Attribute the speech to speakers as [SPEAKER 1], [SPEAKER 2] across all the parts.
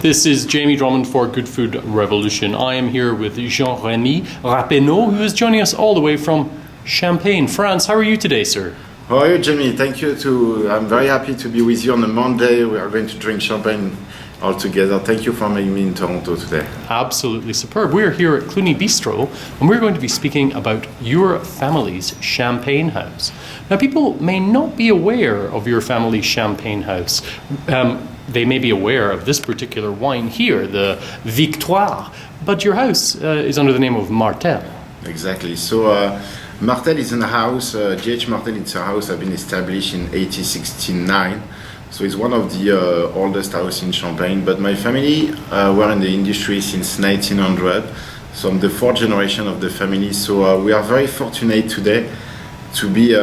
[SPEAKER 1] This is Jamie Drummond for Good Food Revolution. I am here with Jean-Remy Rapeneau, who is joining us all the way from Champagne, France. How are you today, sir?
[SPEAKER 2] How are you, Jamie? Thank you. I'm very happy to be with you on a Monday. We are going to drink champagne all together. Thank you for having me in Toronto today.
[SPEAKER 1] Absolutely superb. We're here at Cluny Bistro, and we're going to be speaking about your family's champagne house. Now, people may not be aware of your family's champagne house. They may be aware of this particular wine here, the Victoire, but your house is under the name of Martel.
[SPEAKER 2] Exactly. So Martel is in a house, GH Martel is a house that has been established in 1869. So it's one of the oldest houses in Champagne. But my family were in the industry since 1900. So I'm the fourth generation of the family. So we are very fortunate today to be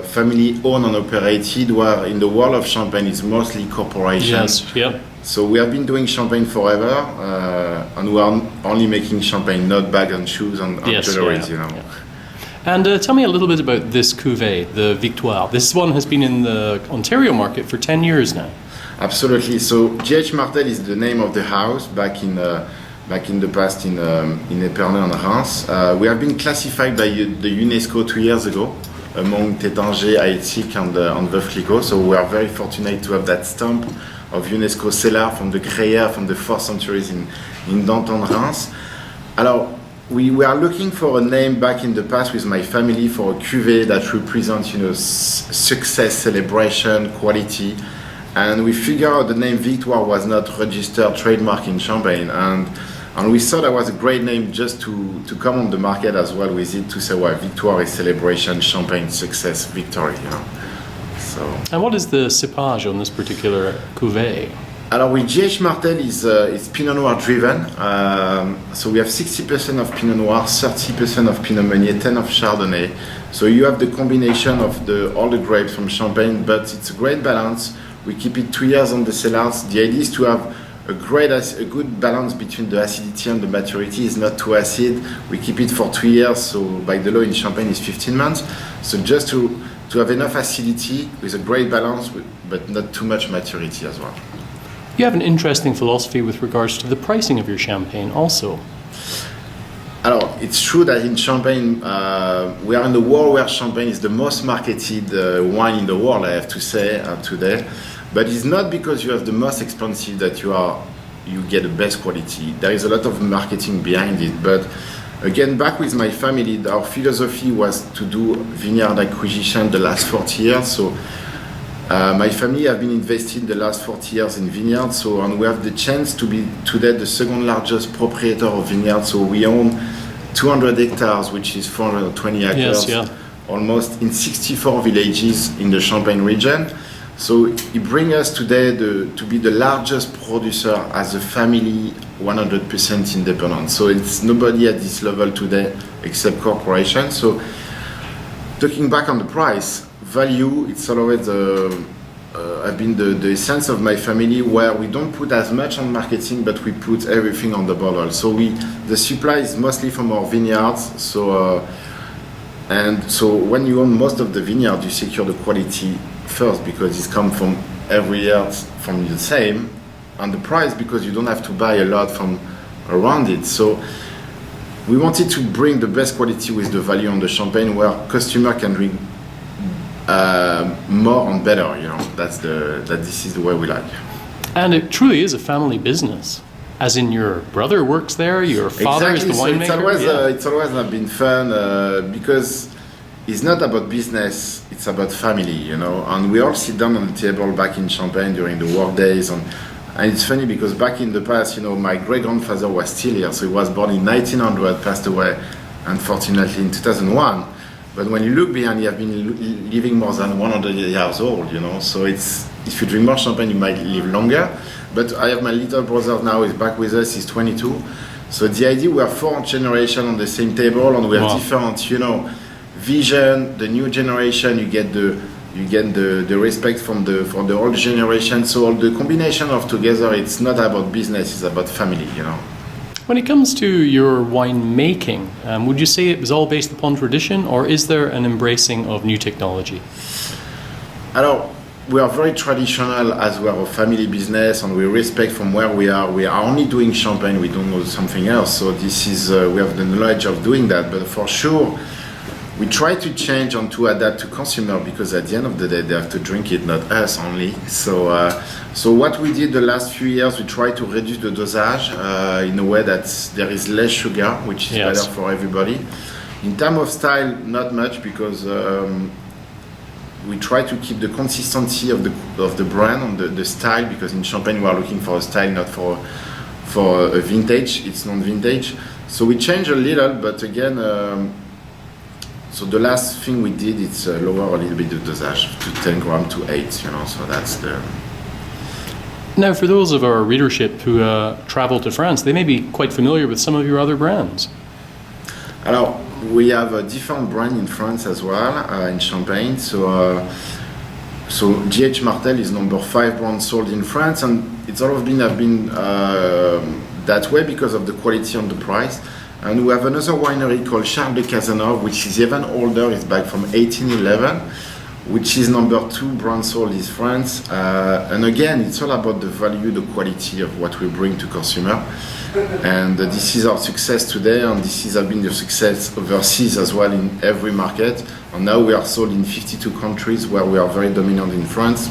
[SPEAKER 2] family owned and operated, where in the world of champagne it's mostly corporation.
[SPEAKER 1] Yes, yeah.
[SPEAKER 2] So we have been doing champagne forever, and we are only making champagne, not bags and shoes and jewelry,
[SPEAKER 1] yeah,
[SPEAKER 2] you know.
[SPEAKER 1] Yeah. And tell me a little bit about this cuvée, the Victoire. This one has been in the Ontario market for 10 years now.
[SPEAKER 2] Absolutely. So GH Martel is the name of the house back in the past in Épernay and Reims. We have been classified by the UNESCO 2 years ago among Tétanger, Haïtik and Veuve Clicquot. So we are very fortunate to have that stamp of UNESCO cellar from the Gruyère from the 4th centuries in downtown Reims. Alors, we are looking for a name back in the past with my family for a cuvée that represents, success, celebration, quality. And we figured out the name Victoire was not registered trademark in Champagne. And we thought that was a great name just to come on the market as well with it, to say, well, Victoire is celebration, Champagne, success, victory, So.
[SPEAKER 1] And what is the cépage on this particular cuvée?
[SPEAKER 2] Alors with GH Martel is Pinot Noir driven. So we have 60% of Pinot Noir, 30% of Pinot Meunier, 10% of Chardonnay. So you have the combination of all the grapes from Champagne, but it's a great balance. We keep it 2 years on the cellars. The idea is to have a good balance between the acidity and the maturity. Is not too acid. We keep it for 2 years. So by the law in Champagne is 15 months. So just to have enough acidity with a great balance, but not too much maturity as well.
[SPEAKER 1] You have an interesting philosophy with regards to the pricing of your champagne also.
[SPEAKER 2] Alors, it's true that in Champagne, we are in the world where Champagne is the most marketed wine in the world, I have to say, today. But it's not because you have the most expensive that you get the best quality. There is a lot of marketing behind it. But again, back with my family, our philosophy was to do vineyard acquisition the last 40 years. So my family have been invested the last 40 years in vineyards, and we have the chance to be today the second largest proprietor of vineyards. So we own 200 hectares, which is 420 acres, almost in 64 villages in the Champagne region. So it brings us today to be the largest producer as a family, 100% independent. So it's nobody at this level today except corporations. So talking back on the price, value, it's always have been the essence of my family, where we don't put as much on marketing, but we put everything on the bottle. So the supply is mostly from our vineyards. So when you own most of the vineyard, you secure the quality first because it's come from every year from the same, and the price because you don't have to buy a lot from around it. So we wanted to bring the best quality with the value on the champagne, where customer can drink more and better, this is the way we like.
[SPEAKER 1] And it truly is a family business, as in your brother works there, your father is the winemaker.
[SPEAKER 2] So it's always been fun because it's not about business, it's about family, and we all sit down on the table back in Champagne during the work days, and it's funny because back in the past, my great-grandfather was still here, so he was born in 1900, passed away unfortunately in 2001. But when you look behind, you have been living more than 100 years old, So if you drink more champagne, you might live longer. But I have my little brother now, he's back with us, he's 22. So the idea, we have 4 generations on the same table, and we have different, vision. The new generation, you get the respect for the old generation. So all the combination of together, it's not about business, it's about family,
[SPEAKER 1] When it comes to your wine making, would you say it was all based upon tradition, or is there an embracing of new technology?
[SPEAKER 2] Alors, we are very traditional as we are a family business, and we respect from where we are. We are only doing champagne. We don't know something else. So this is we have the knowledge of doing that. But for sure, we try to change and to adapt to consumer, because at the end of the day, they have to drink it, not us only. So what we did the last few years, we try to reduce the dosage in a way that there is less sugar, which is better for everybody. In terms of style, not much, because we try to keep the consistency of the brand and the style, because in champagne we are looking for a style, not for a vintage. It's non-vintage. So we change a little, but again. So the last thing we did is lower a little bit the dosage to 10 grams to 8, so that's the...
[SPEAKER 1] Now, for those of our readership who travel to France, they may be quite familiar with some of your other brands.
[SPEAKER 2] Alors, we have a different brand in France as well, in Champagne. So GH Martel is number 5 brand sold in France, and it's always been that way because of the quality and the price. And we have another winery called Charles de Cazeneuve, which is even older. It's back from 1811, which is number 2 brand sold in France. And again, it's all about the value, the quality of what we bring to consumer. And this is our success today, and this has been the success overseas as well in every market. And now we are sold in 52 countries, where we are very dominant in France.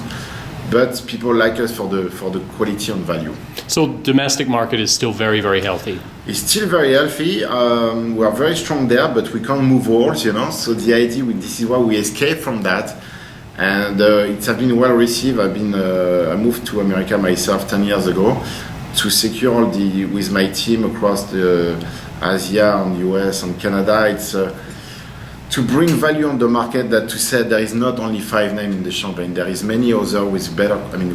[SPEAKER 2] But people like us for the quality and value.
[SPEAKER 1] So domestic market is still very, very healthy.
[SPEAKER 2] It's still very healthy. We are very strong there, but we can't move walls, So the idea, this is why we escape from that, and it has been well received. I moved to America myself 10 years ago to secure with my team across the Asia and US and Canada. It's to bring value on the market, that to say there is not only 5 names in the champagne, there is many others with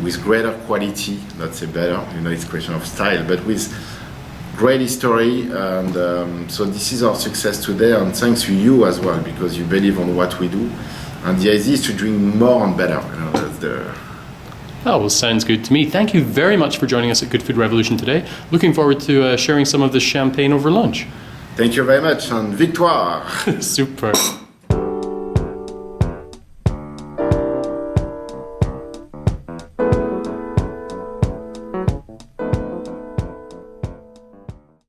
[SPEAKER 2] with greater quality, not say better, it's a question of style, but with great history, and so this is our success today, and thanks to you as well, because you believe on what we do, and the idea is to drink more and better, that's the...
[SPEAKER 1] Oh, well, sounds good to me. Thank you very much for joining us at Good Food Revolution today. Looking forward to sharing some of this champagne over lunch.
[SPEAKER 2] Thank you very much, and Victoire!
[SPEAKER 1] Super.